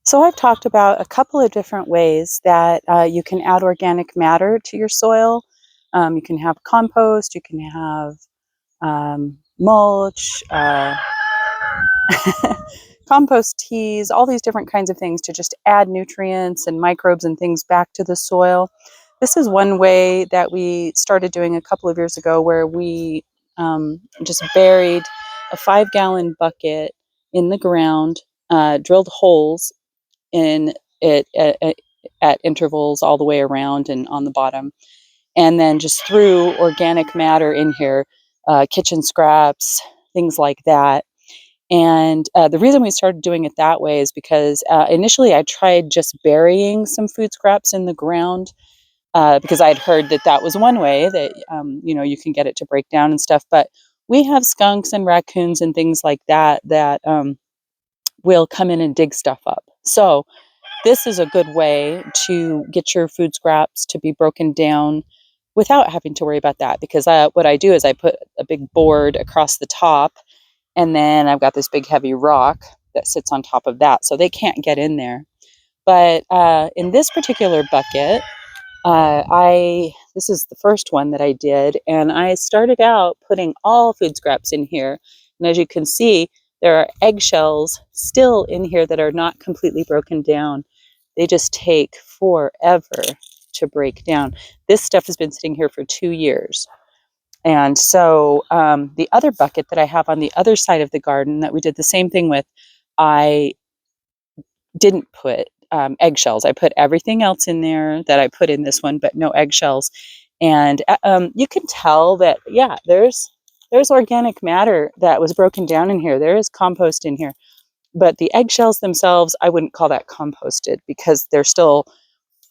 So I've talked about a couple of different ways that you can add organic matter to your soil. You can have compost, you can have mulch, compost teas, all these different kinds of things to just add nutrients and microbes and things back to the soil. This is one way that we started doing a couple of years ago where we just buried a 5-gallon bucket in the ground, drilled holes in it at intervals all the way around and on the bottom, and then just threw organic matter in here, kitchen scraps, things like that. And the reason we started doing it that way is because initially I tried just burying some food scraps in the ground, because I'd heard that that was one way that you can get it to break down and stuff. But we have skunks and raccoons and things like that that will come in and dig stuff up. So this is a good way to get your food scraps to be broken down without having to worry about that. Because what I do is I put a big board across the top, and then I've got this big heavy rock that sits on top of that, so they can't get in there. But in this particular bucket, this is the first one that I did, and I started out putting all food scraps in here. And as you can see, there are eggshells still in here that are not completely broken down. They just take forever to break down. This stuff has been sitting here for 2 years. And so the other bucket that I have on the other side of the garden that we did the same thing with, I didn't put eggshells. I put everything else in there that I put in this one, but no eggshells. And you can tell that, yeah, there's organic matter that was broken down in here. There is compost in here. But the eggshells themselves, I wouldn't call that composted because they're still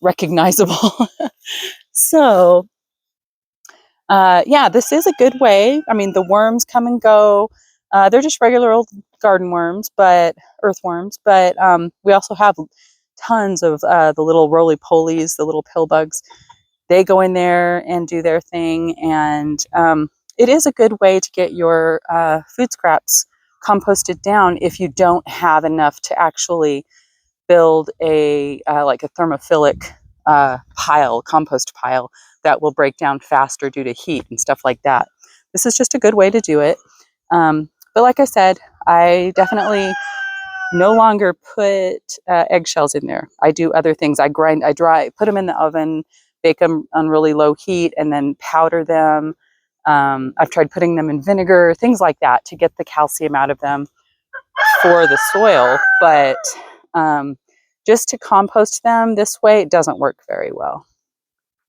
recognizable. So yeah, this is a good way. I mean, the worms come and go. They're just regular old garden worms, but earthworms. But we also have tons of the little roly-polies, the little pill bugs. They go in there and do their thing. And it is a good way to get your food scraps composted down if you don't have enough to actually build like a thermophilic compost pile that will break down faster due to heat and stuff like that. This is just a good way to do it. But like I said, I definitely no longer put eggshells in there. I do other things. I dry, put them in the oven, bake them on really low heat, and then powder them. I've tried putting them in vinegar, things like that, to get the calcium out of them for the soil. But just to compost them this way, it doesn't work very well.